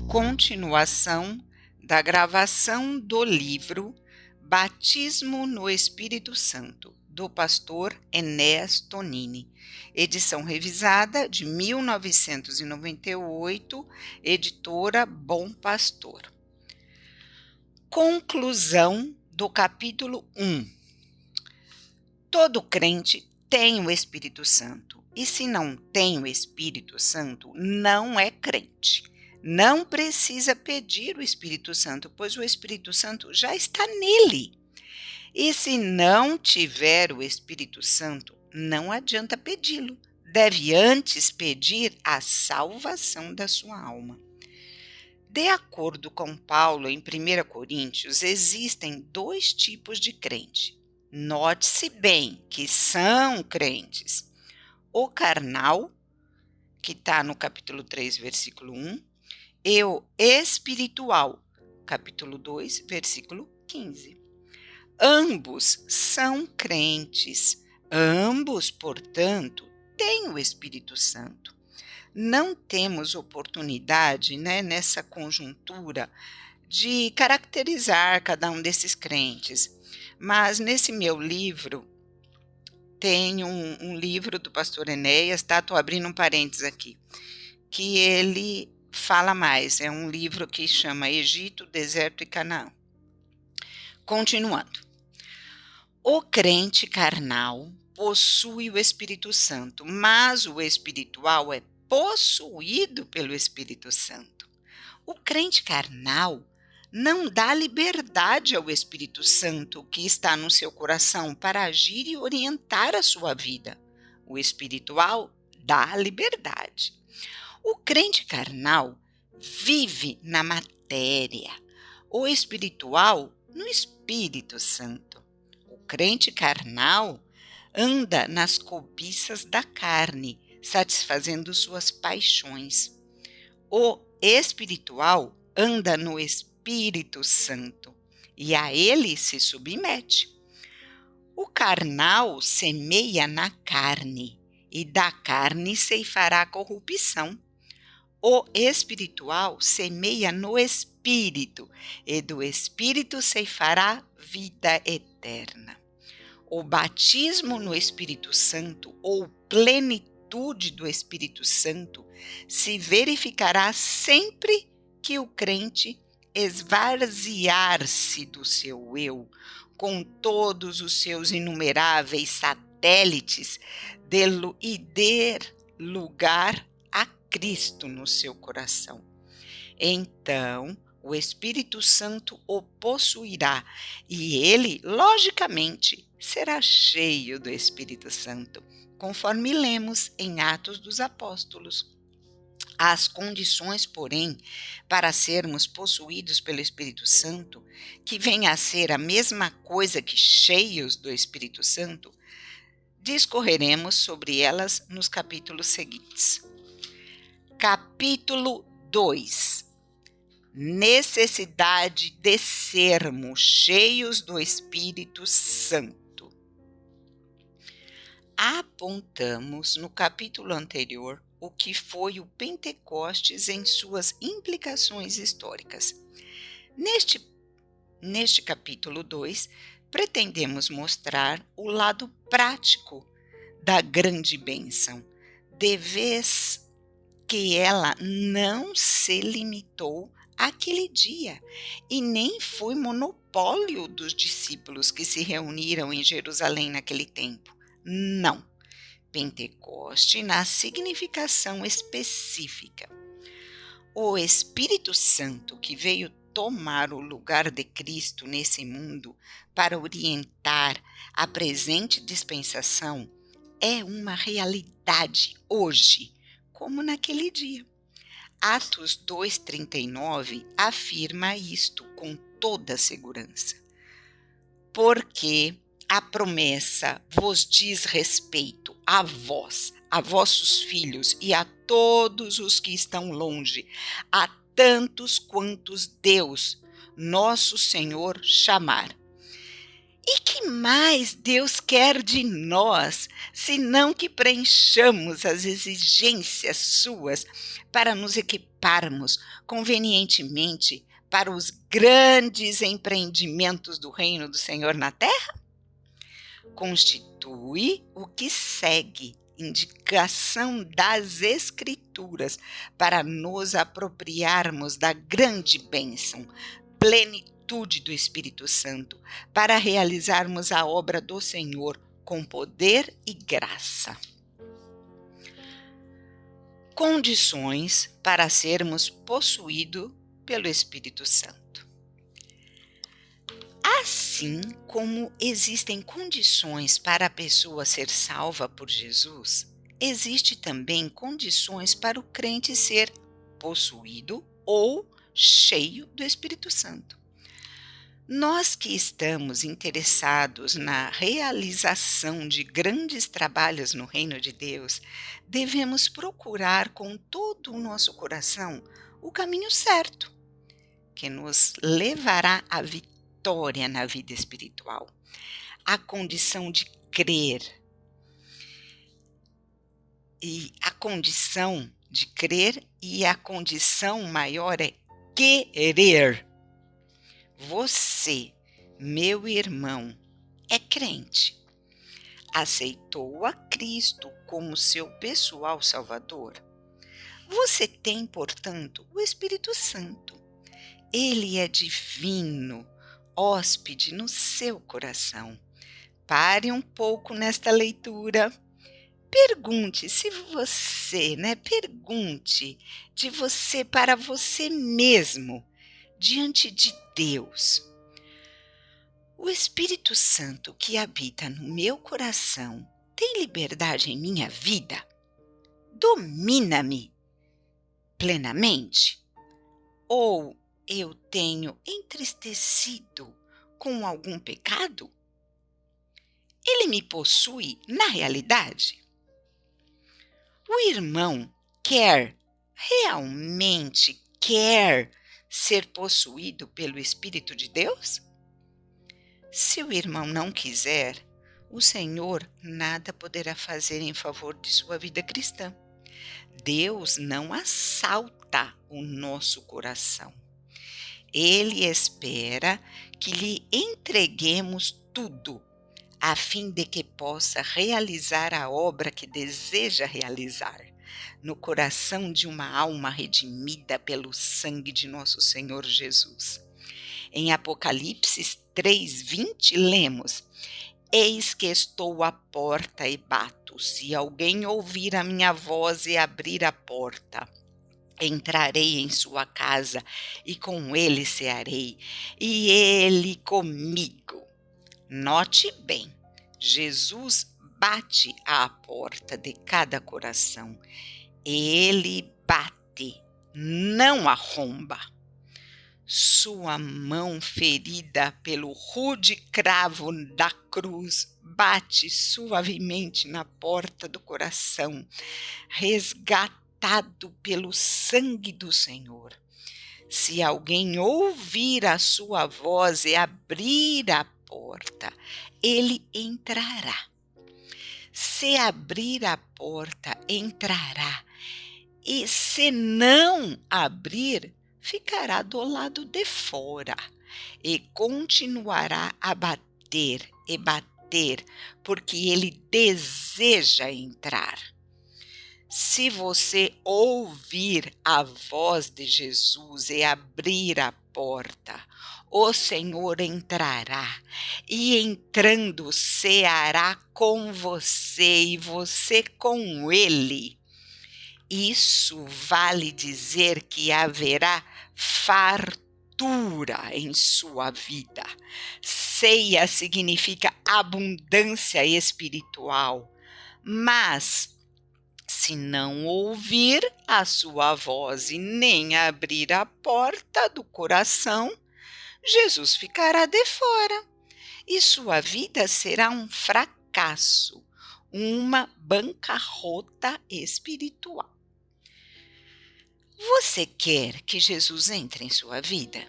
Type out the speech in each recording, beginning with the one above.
Continuação da gravação do livro Batismo no Espírito Santo, do pastor Enéas Tonini, edição revisada de 1998, editora Bom Pastor. Conclusão do capítulo 1. Todo crente tem o Espírito Santo, e se não tem o Espírito Santo, não é crente. Não precisa pedir o Espírito Santo, pois o Espírito Santo já está nele. E se não tiver o Espírito Santo, não adianta pedi-lo. Deve antes pedir a salvação da sua alma. De acordo com Paulo, em 1 Coríntios, existem dois tipos de crente. Note-se bem que são crentes. O carnal, que está no capítulo 3, versículo 1, e o espiritual, capítulo 2, versículo 15. Ambos são crentes. Ambos, portanto, têm o Espírito Santo. Não temos oportunidade, nessa conjuntura, de caracterizar cada um desses crentes. Mas nesse meu livro, tem um livro do pastor Enéas, estou abrindo um parênteses aqui, que ele fala mais, é um livro que chama Egito, Deserto e Canaã. Continuando. O crente carnal possui o Espírito Santo, mas o espiritual é possuído pelo Espírito Santo. O crente carnal não dá liberdade ao Espírito Santo que está no seu coração para agir e orientar a sua vida. O espiritual dá liberdade. O crente carnal vive na matéria, o espiritual no Espírito Santo. O crente carnal anda nas cobiças da carne, satisfazendo suas paixões. O espiritual anda no Espírito Santo e a ele se submete. O carnal semeia na carne e da carne ceifará a corrupção. O espiritual semeia no Espírito, e do Espírito ceifará vida eterna. O batismo no Espírito Santo, ou plenitude do Espírito Santo, se verificará sempre que o crente esvaziar-se do seu eu, com todos os seus inumeráveis satélites, e der lugar a Cristo no seu coração. Então, o Espírito Santo o possuirá e ele, logicamente, será cheio do Espírito Santo, conforme lemos em Atos dos Apóstolos. As condições, porém, para sermos possuídos pelo Espírito Santo, que vem a ser a mesma coisa que cheios do Espírito Santo, discorreremos sobre elas nos capítulos seguintes. Capítulo 2. Necessidade de sermos cheios do Espírito Santo. Apontamos no capítulo anterior o que foi o Pentecostes em suas implicações históricas. Neste capítulo 2, pretendemos mostrar o lado prático da grande bênção, de vez que ela não se limitou àquele dia e nem foi monopólio dos discípulos que se reuniram em Jerusalém naquele tempo. Não. Pentecoste na significação específica. O Espírito Santo que veio tomar o lugar de Cristo nesse mundo para orientar a presente dispensação é uma realidade hoje, como naquele dia. Atos 2,39 afirma isto com toda segurança. Porque a promessa vos diz respeito a vós, a vossos filhos e a todos os que estão longe, a tantos quantos Deus, nosso Senhor, chamar. E que mais Deus quer de nós, senão que preenchamos as exigências suas para nos equiparmos convenientemente para os grandes empreendimentos do reino do Senhor na terra? Constitui o que segue indicação das Escrituras para nos apropriarmos da grande bênção, plenitude do Espírito Santo, para realizarmos a obra do Senhor com poder e graça. Condições para sermos possuídos pelo Espírito Santo. Assim como existem condições para a pessoa ser salva por Jesus, existe também condições para o crente ser possuído ou cheio do Espírito Santo. Nós que estamos interessados na realização de grandes trabalhos no reino de Deus, devemos procurar com todo o nosso coração o caminho certo, que nos levará à vitória na vida espiritual, a condição de crer. E a condição de crer e a condição maior é querer. Você, meu irmão, é crente. Aceitou a Cristo como seu pessoal Salvador. Você tem, portanto, o Espírito Santo. Ele é divino, hóspede no seu coração. Pare um pouco nesta leitura. Pergunte se você, pergunte de você para você mesmo, diante de Deus. O Espírito Santo que habita no meu coração tem liberdade em minha vida? Domina-me plenamente? Ou eu tenho entristecido com algum pecado? Ele me possui na realidade? O irmão realmente quer ser possuído pelo Espírito de Deus? Se o irmão não quiser, o Senhor nada poderá fazer em favor de sua vida cristã. Deus não assalta o nosso coração. Ele espera que lhe entreguemos tudo, a fim de que possa realizar a obra que deseja realizar no coração de uma alma redimida pelo sangue de nosso Senhor Jesus. Em Apocalipse 3:20 lemos: Eis que estou à porta e bato. Se alguém ouvir a minha voz e abrir a porta, entrarei em sua casa e com ele cearei, e ele comigo. Note bem, Jesus bate à porta de cada coração. Ele bate, não arromba. Sua mão ferida pelo rude cravo da cruz bate suavemente na porta do coração, resgatado pelo sangue do Senhor. Se alguém ouvir a sua voz e abrir a porta, ele entrará. Se abrir a porta, entrará. E se não abrir, ficará do lado de fora e continuará a bater e bater, porque ele deseja entrar. Se você ouvir a voz de Jesus e abrir a porta, o Senhor entrará e entrando ceará com você e você com ele. Isso vale dizer que haverá fartura em sua vida. Ceia significa abundância espiritual, mas se não ouvir a sua voz e nem abrir a porta do coração, Jesus ficará de fora e sua vida será um fracasso, uma bancarrota espiritual. Você quer que Jesus entre em sua vida?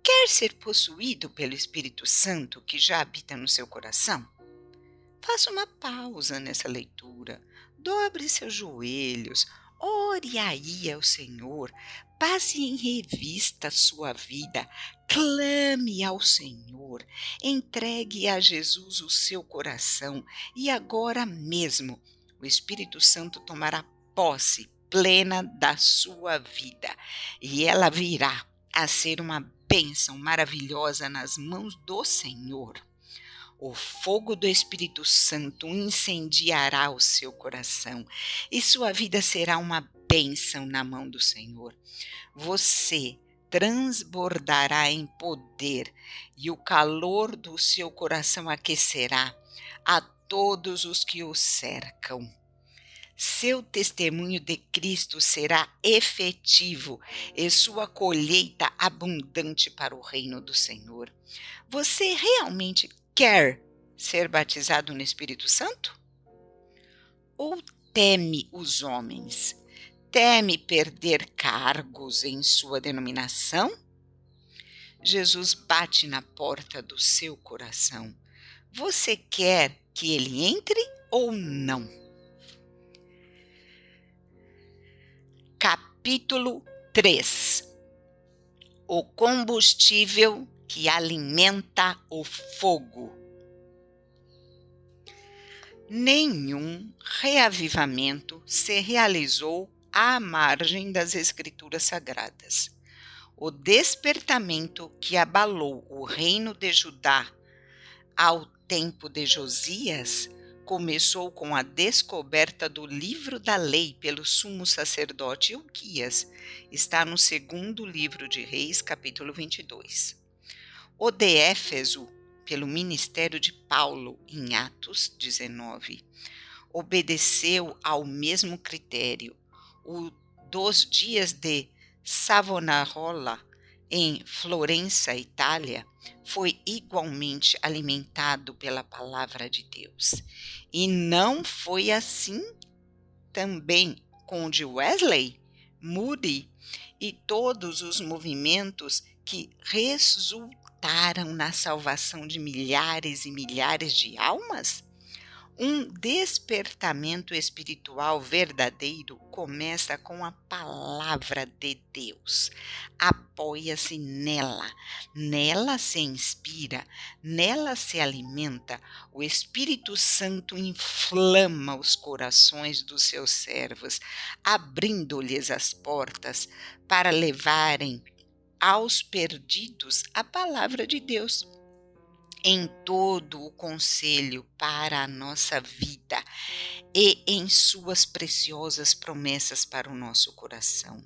Quer Quer ser possuído pelo Espírito Santo que já habita no seu coração? Faça uma pausa nessa leitura, dobre seus joelhos, ore aí ao Senhor, passe em revista a sua vida, clame ao Senhor, entregue a Jesus o seu coração e agora mesmo o Espírito Santo tomará posse plena da sua vida e ela virá a ser uma bênção maravilhosa nas mãos do Senhor. O fogo do Espírito Santo incendiará o seu coração e sua vida será uma bênção na mão do Senhor. Você transbordará em poder e o calor do seu coração aquecerá a todos os que o cercam. Seu testemunho de Cristo será efetivo e sua colheita abundante para o reino do Senhor. Você realmente quer ser batizado no Espírito Santo? Ou teme os homens? Teme perder cargos em sua denominação? Jesus bate na porta do seu coração. Você quer que ele entre ou não? Capítulo 3. O combustível que alimenta o fogo. Nenhum reavivamento se realizou à margem das Escrituras Sagradas. O despertamento que abalou o reino de Judá ao tempo de Josias começou com a descoberta do livro da lei pelo sumo sacerdote Ilquias. Está no segundo livro de Reis, capítulo 22. O de Éfeso, pelo ministério de Paulo, em Atos 19, obedeceu ao mesmo critério. O dos dias de Savonarola, em Florença, Itália, foi igualmente alimentado pela palavra de Deus. E não foi assim também com o de Wesley, Moody e todos os movimentos que resultaram na salvação de milhares e milhares de almas? Um despertamento espiritual verdadeiro começa com a palavra de Deus. Apoia-se nela se inspira, nela se alimenta. O Espírito Santo inflama os corações dos seus servos, abrindo-lhes as portas para levarem aos perdidos a palavra de Deus. Em todo o conselho para a nossa vida e em suas preciosas promessas para o nosso coração.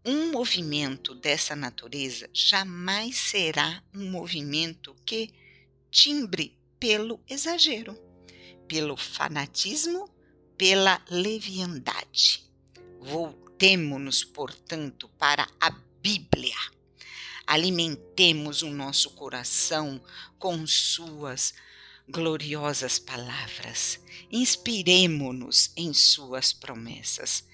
Um movimento dessa natureza jamais será um movimento que timbre pelo exagero, pelo fanatismo, pela leviandade. Voltemo-nos, portanto, para a Bíblia. Alimentemos o nosso coração com suas gloriosas palavras. Inspiremo-nos em suas promessas.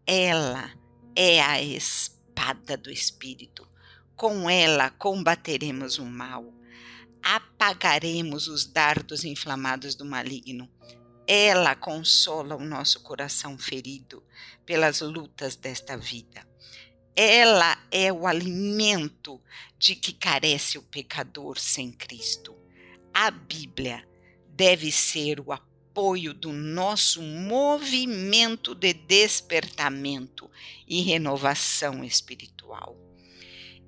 Ela é a espada do Espírito. Com ela combateremos o mal. Apagaremos os dardos inflamados do maligno. Ela consola o nosso coração ferido pelas lutas desta vida. Ela é o alimento de que carece o pecador sem Cristo. A Bíblia deve ser o apoio do nosso movimento de despertamento e renovação espiritual.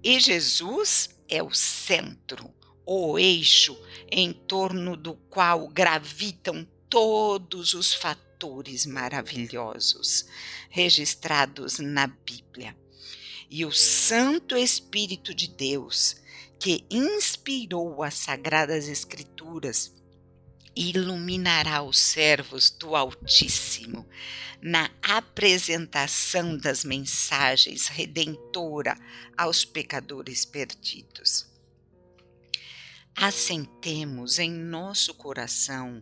E Jesus é o centro, o eixo em torno do qual gravitam todos os fatores maravilhosos registrados na Bíblia. E o Santo Espírito de Deus, que inspirou as Sagradas Escrituras, iluminará os servos do Altíssimo na apresentação das mensagens redentora aos pecadores perdidos. Assentemos em nosso coração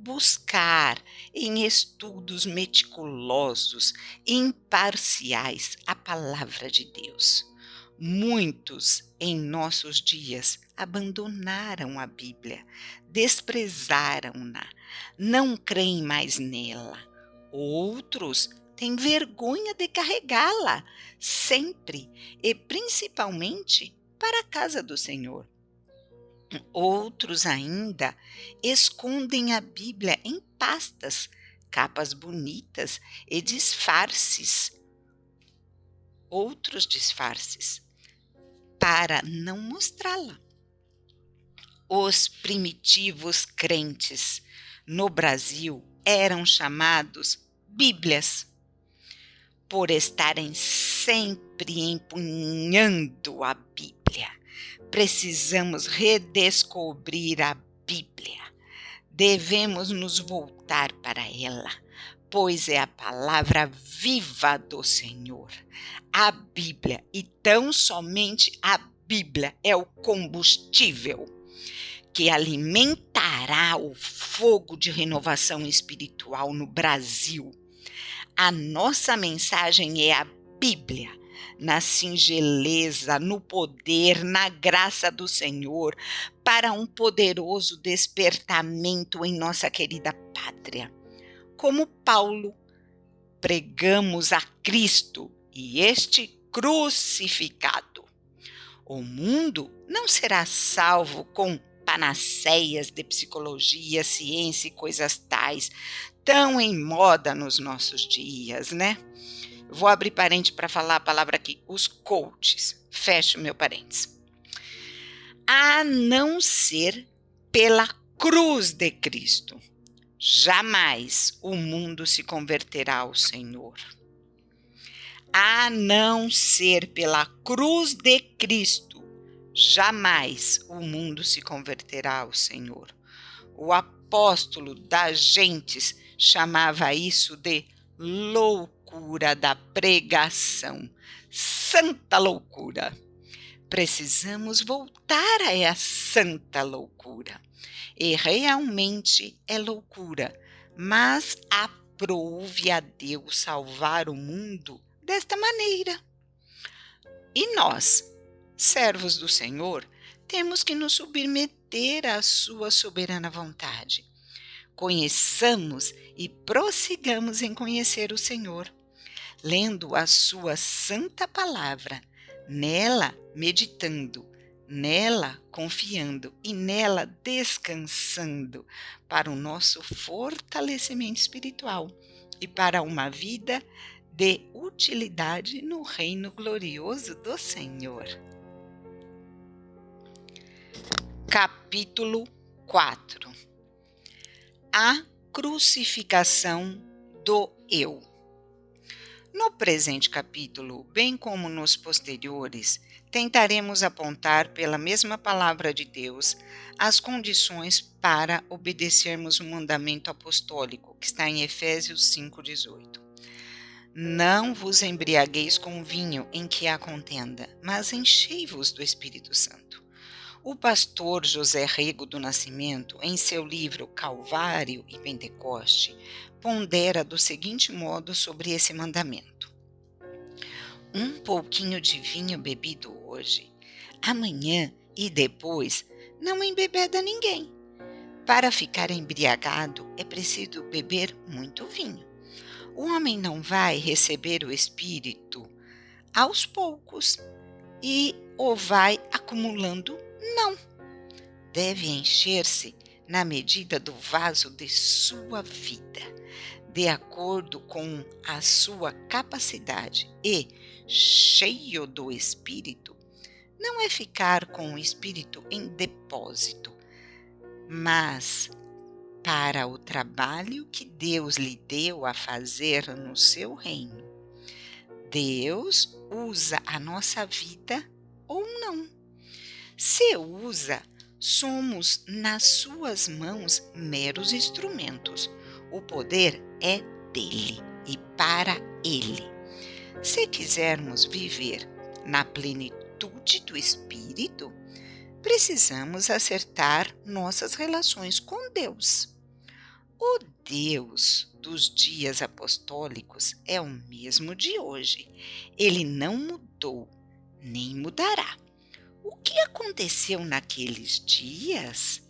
buscar em estudos meticulosos e imparciais a palavra de Deus. Muitos em nossos dias abandonaram a Bíblia, desprezaram-na, não creem mais nela. Outros têm vergonha de carregá-la sempre e principalmente para a casa do Senhor. Outros ainda escondem a Bíblia em pastas, capas bonitas e outros disfarces, para não mostrá-la. Os primitivos crentes no Brasil eram chamados Bíblias, por estarem sempre empunhando a Bíblia. Precisamos redescobrir a Bíblia. Devemos nos voltar para ela, pois é a palavra viva do Senhor. A Bíblia, e tão somente a Bíblia, é o combustível que alimentará o fogo de renovação espiritual no Brasil. A nossa mensagem é a Bíblia, na singeleza, no poder, na graça do Senhor, para um poderoso despertamento em nossa querida pátria. Como Paulo, pregamos a Cristo e este crucificado. O mundo não será salvo com panaceias de psicologia, ciência e coisas tais, tão em moda nos nossos dias, né? Vou abrir parênteses para falar a palavra aqui, os coaches. Fecho meu parênteses. A não ser pela cruz de Cristo, jamais o mundo se converterá ao Senhor. A não ser pela cruz de Cristo, jamais o mundo se converterá ao Senhor. O apóstolo das gentes chamava isso de loucura da pregação, santa loucura. Precisamos voltar a essa santa loucura. E realmente é loucura, mas aprove a Deus salvar o mundo desta maneira. E nós, servos do Senhor, temos que nos submeter à sua soberana vontade. Conheçamos e prossigamos em conhecer o Senhor, lendo a sua santa palavra, nela meditando, nela confiando e nela descansando para o nosso fortalecimento espiritual e para uma vida de utilidade no reino glorioso do Senhor. Capítulo 4. A crucificação do eu. No presente capítulo, bem como nos posteriores, tentaremos apontar pela mesma palavra de Deus as condições para obedecermos o mandamento apostólico, que está em Efésios 5,18. Não vos embriagueis com vinho em que há contenda, mas enchei-vos do Espírito Santo. O pastor José Rego do Nascimento, em seu livro Calvário e Pentecoste, pondera do seguinte modo sobre esse mandamento: um pouquinho de vinho bebido hoje, amanhã e depois não embebeda ninguém. Para ficar embriagado é preciso beber muito vinho. O homem não vai receber o Espírito aos poucos e o vai acumulando, não. Deve encher-se na medida do vaso de sua vida, de acordo com a sua capacidade e, cheio do Espírito, não é ficar com o Espírito em depósito, mas para o trabalho que Deus lhe deu a fazer no seu reino. Deus usa a nossa vida ou não. Se usa, somos nas suas mãos meros instrumentos. O poder é dele e para ele. Se quisermos viver na plenitude do Espírito, precisamos acertar nossas relações com Deus. O Deus dos dias apostólicos é o mesmo de hoje. Ele não mudou, nem mudará. O que aconteceu naqueles dias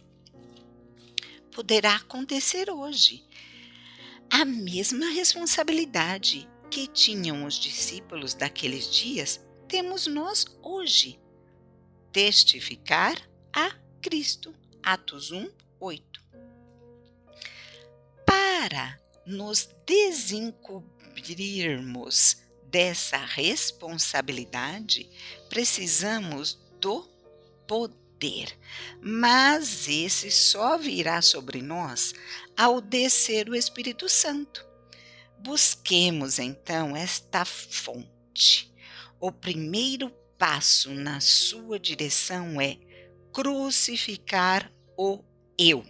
poderá acontecer hoje. A mesma responsabilidade que tinham os discípulos daqueles dias, temos nós hoje. Testificar a Cristo. Atos 1, 8. Para nos desencobrirmos dessa responsabilidade, precisamos do poder, mas esse só virá sobre nós ao descer o Espírito Santo. Busquemos então esta fonte. O primeiro passo na sua direção é crucificar o eu.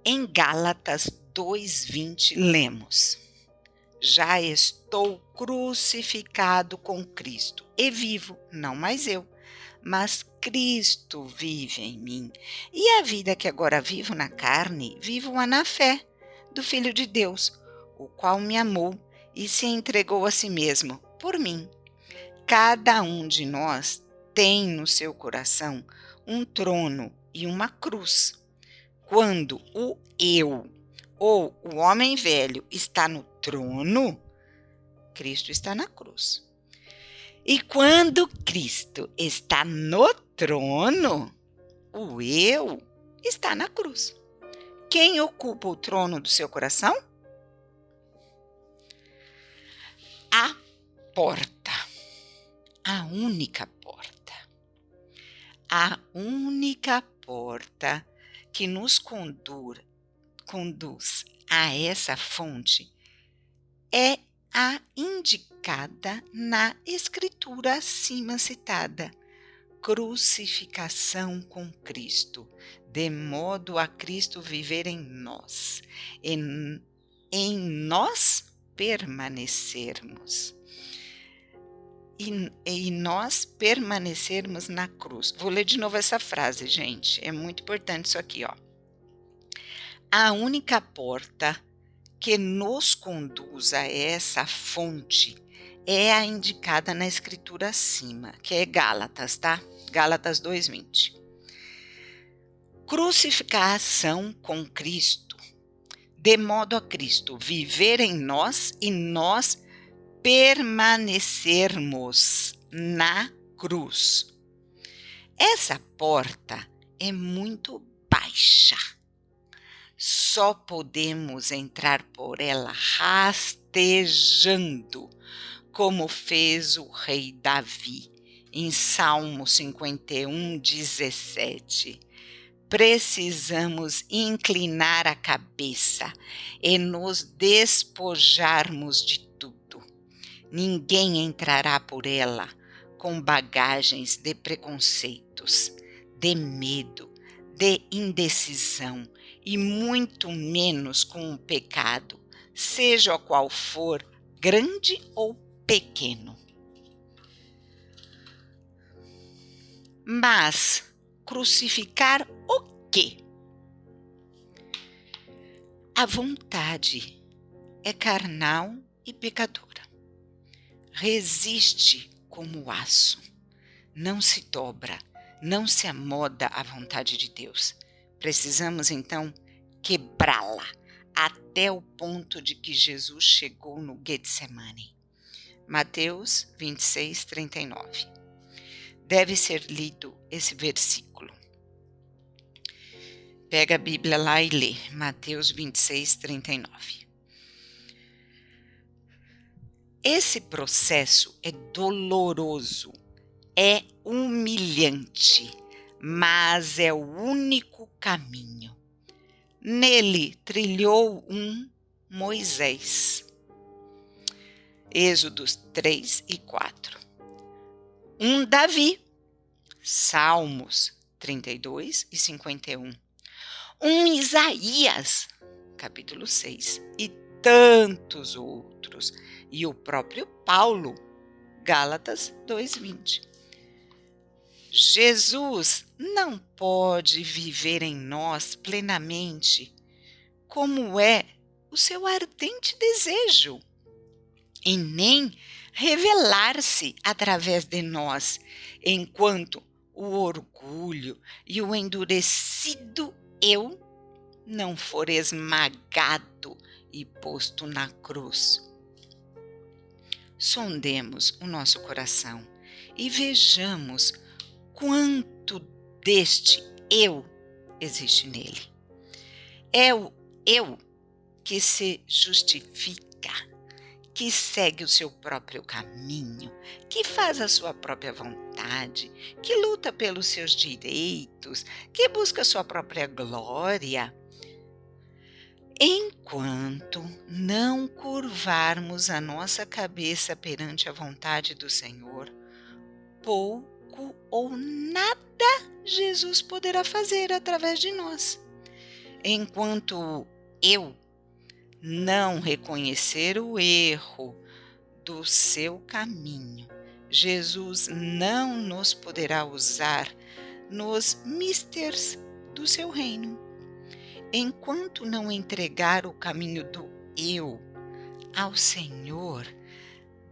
Em Gálatas 2:20 lemos: já estou crucificado com Cristo, e vivo, não mais eu, mas Cristo vive em mim. E a vida que agora vivo na carne, vivo-a na fé do Filho de Deus, o qual me amou e se entregou a si mesmo por mim. Cada um de nós tem no seu coração um trono e uma cruz. Quando o eu ou o homem velho está no trono, Cristo está na cruz. E quando Cristo está no trono, o eu está na cruz. Quem ocupa o trono do seu coração? A porta. A única porta. A única porta que nos conduz a essa fonte é a indicada na Escritura acima citada: crucificação com Cristo, de modo a Cristo viver em nós, em nós permanecermos. E nós permanecermos na cruz. Vou ler de novo essa frase, gente. É muito importante isso aqui, ó. A única porta que nos conduz a essa fonte é a indicada na Escritura acima, que é Gálatas, tá? Gálatas 2:20. Crucificação com Cristo, de modo a Cristo viver em nós e nós permanecermos na cruz. Essa porta é muito baixa. Só podemos entrar por ela rastejando, como fez o rei Davi em Salmo 51:17. Precisamos inclinar a cabeça e nos despojarmos de tudo. Ninguém entrará por ela com bagagens de preconceitos, de medo, de indecisão e muito menos com o pecado, seja qual for, grande ou pequeno. Mas crucificar o quê? A vontade é carnal e pecadora. Resiste como aço, não se dobra, não se amoda à vontade de Deus. Precisamos então quebrá-la até o ponto de que Jesus chegou no Getsemane. Mateus 26:39. Deve ser lido esse versículo. Pega a Bíblia lá e lê, Mateus 26:39. Esse processo é doloroso, é humilhante, mas é o único caminho. Nele trilhou um Moisés. Êxodos 3 e 4. Um Davi. Salmos 32 e 51. Um Isaías, capítulo 6, e tantos outros. E o próprio Paulo, Gálatas 2:20. Jesus não pode viver em nós plenamente como é o seu ardente desejo. e nem revelar-se através de nós, enquanto o orgulho e o endurecido eu não for esmagado e posto na cruz. Sondemos o nosso coração e vejamos quanto deste eu existe nele. É o eu que se justifica, que segue o seu próprio caminho, que faz a sua própria vontade, que luta pelos seus direitos, que busca a sua própria glória. Enquanto não curvarmos a nossa cabeça perante a vontade do Senhor, pouco ou nada Jesus poderá fazer através de nós. Enquanto eu não reconhecer o erro do seu caminho, Jesus não nos poderá usar nos mistérios do seu reino. Enquanto não entregar o caminho do eu ao Senhor,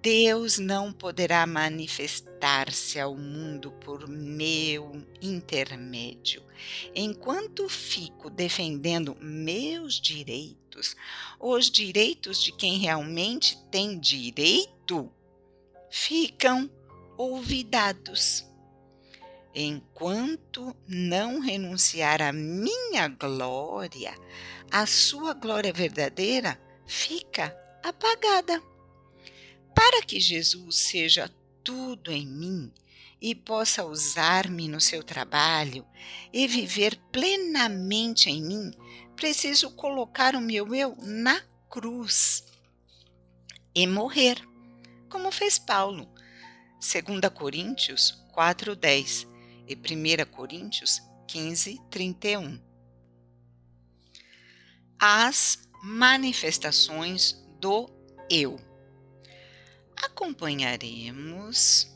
Deus não poderá manifestar-se ao mundo por meu intermédio. Enquanto fico defendendo meus direitos, os direitos de quem realmente tem direito ficam olvidados. Enquanto não renunciar à minha glória, a sua glória verdadeira fica apagada. Para que Jesus seja tudo em mim e possa usar-me no seu trabalho e viver plenamente em mim, preciso colocar o meu eu na cruz e morrer, como fez Paulo, 2 Coríntios 4:10 e 1 Coríntios 15:31. As manifestações do eu. Acompanharemos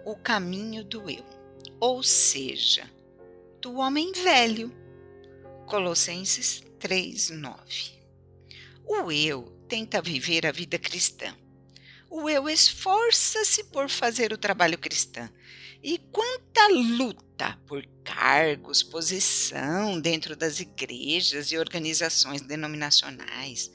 o caminho do eu, ou seja, do homem velho. Colossenses 3:9. O eu tenta viver a vida cristã. O eu esforça-se por fazer o trabalho cristão. E quanta luta por cargos, posição dentro das igrejas e organizações denominacionais.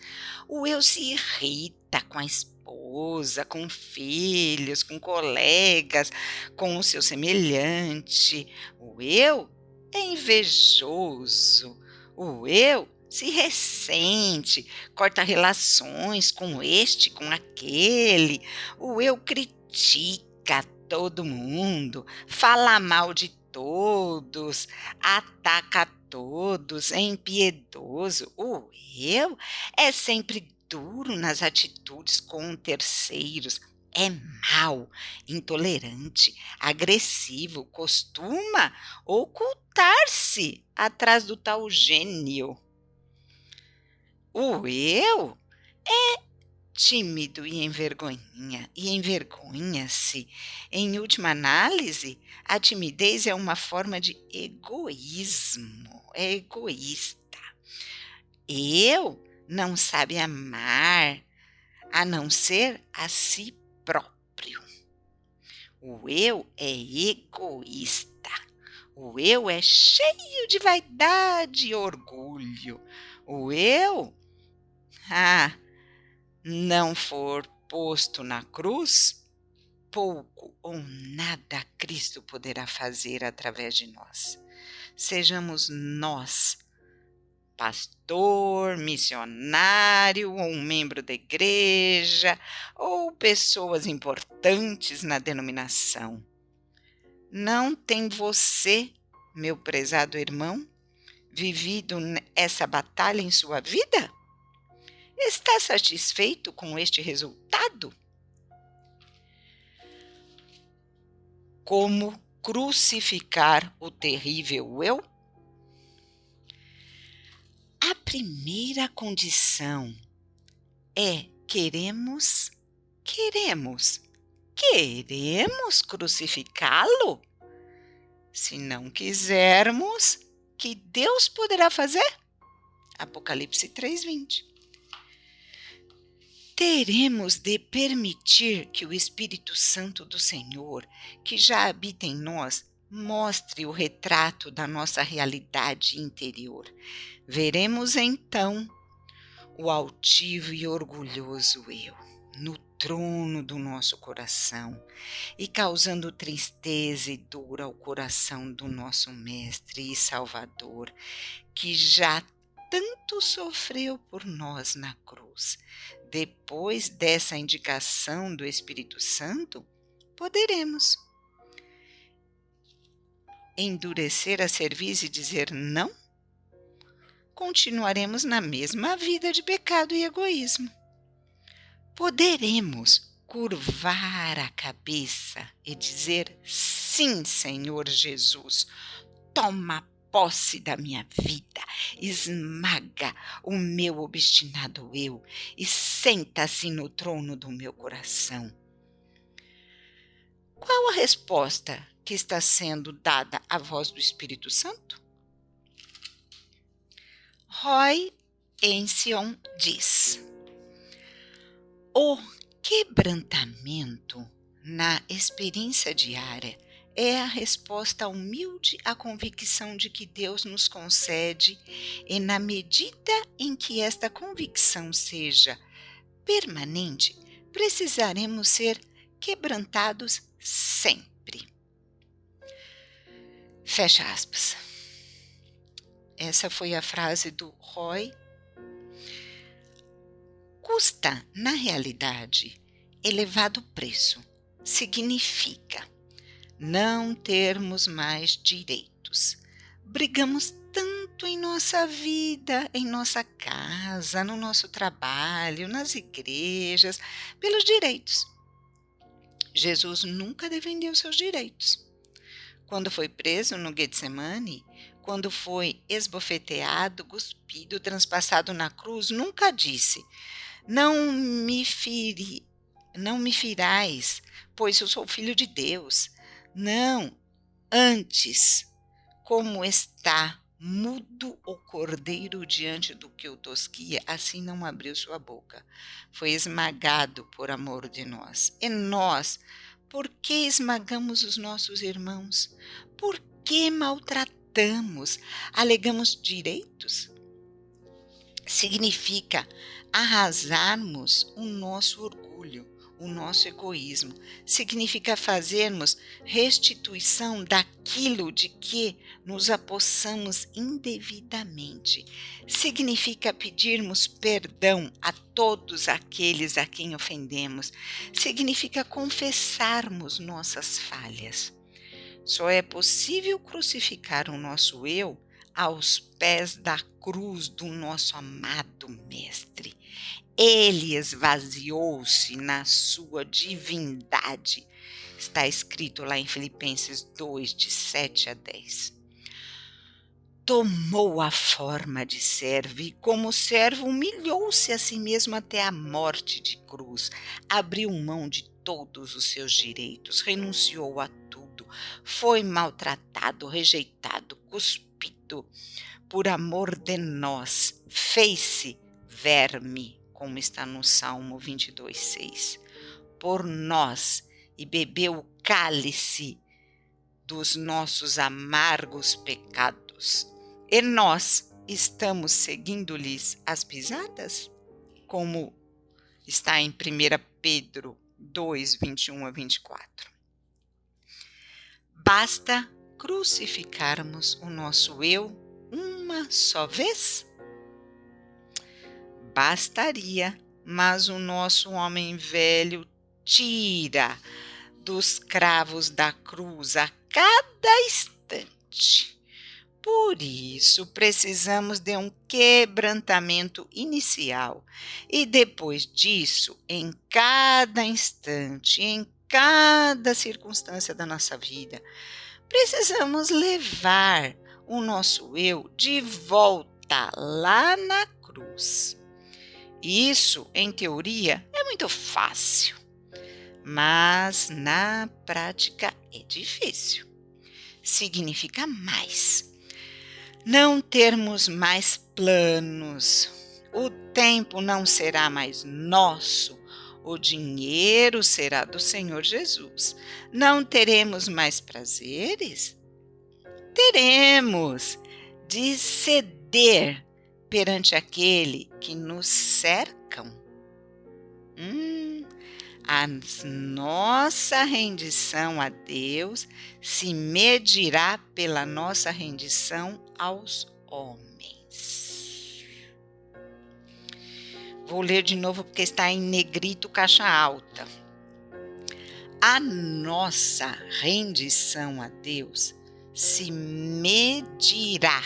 O eu se irrita com a esposa, com filhos, com colegas, com o seu semelhante. O eu é invejoso. O eu se ressente, corta relações com este, com aquele. O eu critica todo mundo, fala mal de todos, ataca todos, é impiedoso. O eu é sempre duro nas atitudes com terceiros. É mau, intolerante, agressivo, costuma ocultar-se atrás do tal gênio. O eu é tímido e envergonha-se. Em última análise, a timidez é uma forma de egoísmo, é egoísta. Eu não sabe amar a não ser a si próprio. O eu é egoísta. O eu é cheio de vaidade e orgulho. O eu não for posto na cruz, pouco ou nada Cristo poderá fazer através de nós. Sejamos nós, pastor, missionário, ou um membro da igreja, ou pessoas importantes na denominação. Não tem você, meu prezado irmão, vivido essa batalha em sua vida? Está satisfeito com este resultado? Como crucificar o terrível eu? A primeira condição é queremos crucificá-lo? Se não quisermos, que Deus poderá fazer? Apocalipse 3:20. teremos de permitir que o Espírito Santo do Senhor, que já habita em nós, mostre o retrato da nossa realidade interior. Veremos então o altivo e orgulhoso eu no trono do nosso coração e causando tristeza e dor ao coração do nosso Mestre e Salvador, que já tanto sofreu por nós na cruz. Depois dessa indicação do Espírito Santo, poderemos endurecer a cerviz e dizer não? Continuaremos na mesma vida de pecado e egoísmo. Poderemos curvar a cabeça e dizer sim, Senhor Jesus, toma posse da minha vida, esmaga o meu obstinado eu e senta-se no trono do meu coração. Qual a resposta que está sendo dada à voz do Espírito Santo? Roy Ension diz: o quebrantamento na experiência diária é a resposta humilde à convicção de que Deus nos concede, e na medida em que esta convicção seja permanente, precisaremos ser quebrantados sempre. Fecha aspas. Essa foi a frase do Roy. Custa, na realidade, elevado preço. Significa não termos mais direitos. Brigamos tanto em nossa vida, em nossa casa, no nosso trabalho, nas igrejas, pelos direitos. Jesus nunca defendeu seus direitos. Quando foi preso no Getsemane, quando foi esbofeteado, cuspido, transpassado na cruz, nunca disse: não me firais, pois eu sou filho de Deus. Não, antes, como está mudo o cordeiro diante do que o tosquia, assim não abriu sua boca. Foi esmagado por amor de nós. E nós, por que esmagamos os nossos irmãos? Por que maltratamos? Alegamos direitos? Significa arrasarmos o nosso orgulho, o nosso egoísmo. Significa fazermos restituição daquilo de que nos apossamos indevidamente. Significa pedirmos perdão a todos aqueles a quem ofendemos. Significa confessarmos nossas falhas. Só é possível crucificar o nosso eu aos pés da cruz do nosso amado Mestre. Ele esvaziou-se na sua divindade. Está escrito lá em Filipenses 2, de 7 a 10. Tomou a forma de servo e, como servo, humilhou-se a si mesmo até a morte de cruz. Abriu mão de todos os seus direitos, renunciou a tudo. Foi maltratado, rejeitado, cuspido. Por amor de nós, fez-se verme, como está no Salmo 22, 6. Por nós, e bebeu o cálice dos nossos amargos pecados. E nós estamos seguindo-lhes as pisadas? Como está em 1 Pedro 2, 21 a 24. Basta crucificarmos o nosso eu uma só vez? Bastaria, mas o nosso homem velho tira dos cravos da cruz a cada instante. Por isso, precisamos de um quebrantamento inicial e depois disso, em cada instante, em cada circunstância da nossa vida, precisamos levar o nosso eu de volta lá na cruz. Isso, em teoria, é muito fácil, mas na prática é difícil. Significa mais. Não termos mais planos, o tempo não será mais nosso, o dinheiro será do Senhor Jesus. Não teremos mais prazeres? Teremos de ceder perante aquele que nos cercam. A nossa rendição a Deus se medirá pela nossa rendição aos homens. Vou ler de novo porque está em negrito caixa alta. A nossa rendição a Deus se medirá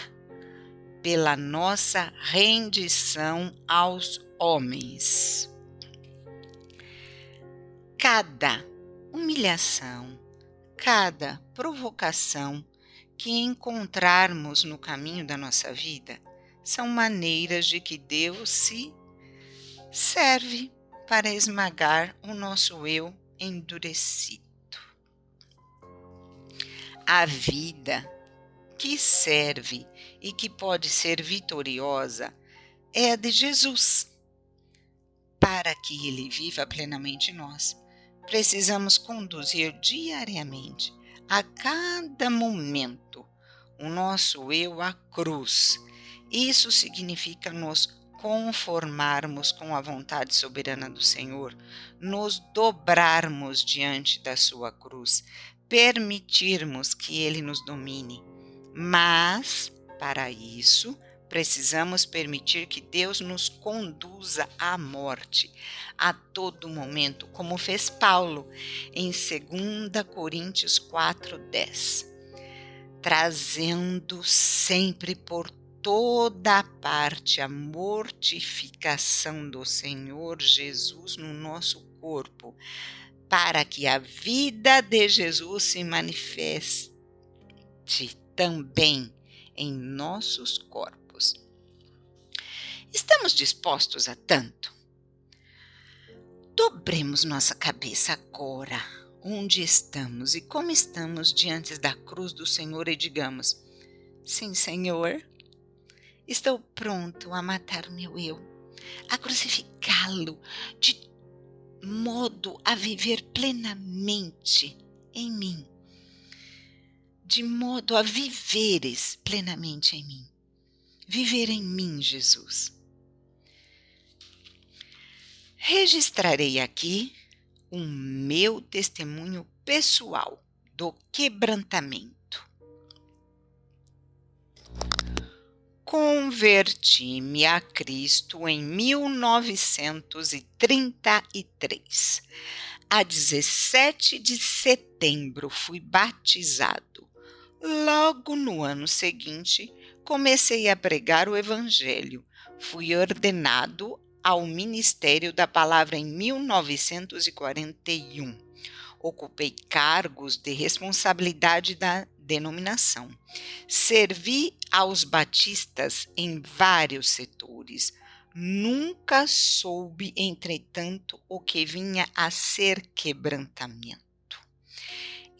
pela nossa rendição aos homens. Cada humilhação, cada provocação que encontrarmos no caminho da nossa vida são maneiras de que Deus se serve para esmagar o nosso eu endurecido. A vida que serve e que pode ser vitoriosa é a de Jesus. Para que Ele viva plenamente em nós, precisamos conduzir diariamente, a cada momento, o nosso eu à cruz. Isso significa nos conformarmos com a vontade soberana do Senhor, nos dobrarmos diante da sua cruz, permitirmos que Ele nos domine. Mas, para isso, precisamos permitir que Deus nos conduza à morte a todo momento, como fez Paulo em 2 Coríntios 4:10, trazendo sempre por toda a parte a mortificação do Senhor Jesus no nosso corpo, para que a vida de Jesus se manifeste também em nossos corpos. Estamos dispostos a tanto? Dobremos nossa cabeça agora, onde estamos e como estamos diante da cruz do Senhor e digamos: sim, Senhor, estou pronto a matar o meu eu, a crucificá-lo de modo a viver plenamente em mim, de modo a viveres plenamente em mim. Viver em mim, Jesus. Registrarei aqui o meu testemunho pessoal do quebrantamento. Converti-me a Cristo em 1933. A 17 de setembro fui batizado. Logo no ano seguinte, comecei a pregar o Evangelho. Fui ordenado ao Ministério da Palavra em 1941. Ocupei cargos de responsabilidade da denominação. Servi aos batistas em vários setores. Nunca soube, entretanto, o que vinha a ser quebrantamento.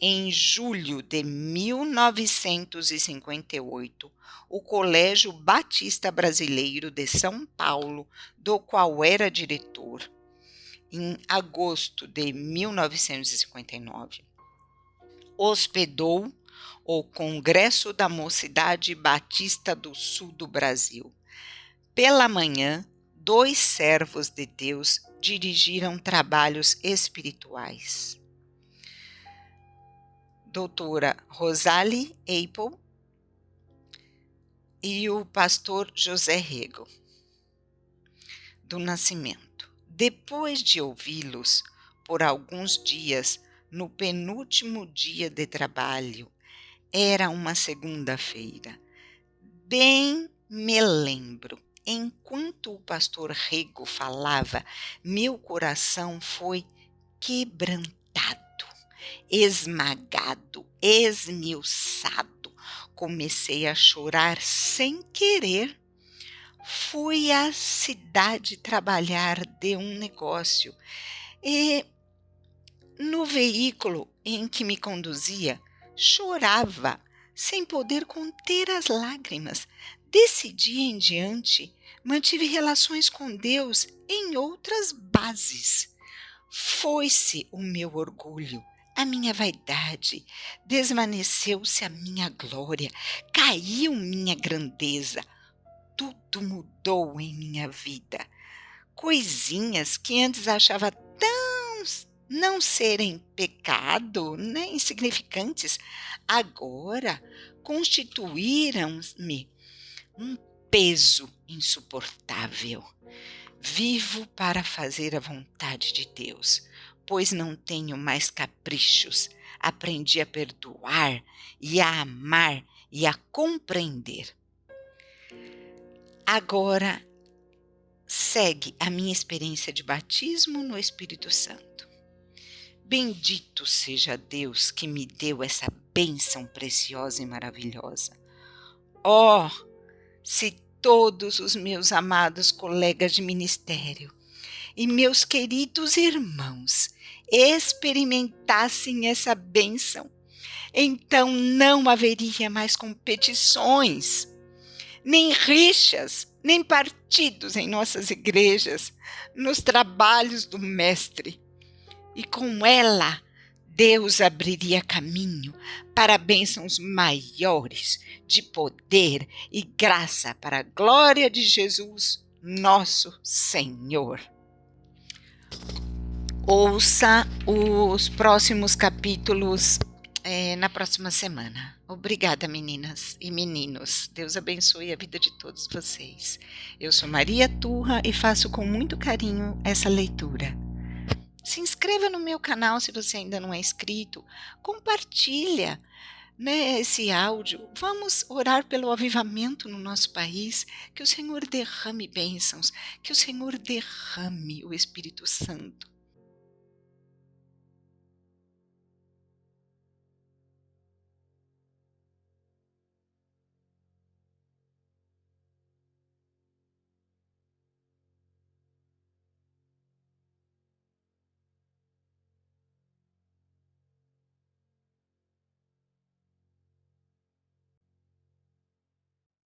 Em julho de 1958, o Colégio Batista Brasileiro de São Paulo, do qual era diretor, em agosto de 1959, hospedou o Congresso da Mocidade Batista do Sul do Brasil. Pela manhã, 2 servos de Deus dirigiram trabalhos espirituais. Doutora Rosalie Apple e o pastor José Rego do Nascimento. Depois de ouvi-los por alguns dias, no penúltimo dia de trabalho, era uma segunda-feira. Bem me lembro, enquanto o pastor Rego falava, meu coração foi quebrantado, esmagado, esmiuçado. Comecei a chorar sem querer. Fui à cidade trabalhar de um negócio e no veículo em que me conduzia, chorava sem poder conter as lágrimas. Desse dia em diante, mantive relações com Deus em outras bases. Foi-se o meu orgulho, a minha vaidade, desvaneceu-se a minha glória, caiu minha grandeza, tudo mudou em minha vida. Coisinhas que antes achava tão não serem pecado, né, insignificantes, agora constituíram-me um peso insuportável. Vivo para fazer a vontade de Deus, pois não tenho mais caprichos. Aprendi a perdoar e a amar e a compreender. Agora segue a minha experiência de batismo no Espírito Santo. Bendito seja Deus que me deu essa bênção preciosa e maravilhosa. Oh, se todos os meus amados colegas de ministério e meus queridos irmãos experimentassem essa bênção, então não haveria mais competições, nem rixas, nem partidos em nossas igrejas, nos trabalhos do Mestre. E com ela, Deus abriria caminho para bênçãos maiores de poder e graça para a glória de Jesus, nosso Senhor. Ouça os próximos capítulos na próxima semana. Obrigada, meninas e meninos. Deus abençoe a vida de todos vocês. Eu sou Maria Turra e faço com muito carinho essa leitura. Se inscreva no meu canal se você ainda não é inscrito. Compartilha, né, esse áudio. Vamos orar pelo avivamento no nosso país. Que o Senhor derrame bênçãos. Que o Senhor derrame o Espírito Santo.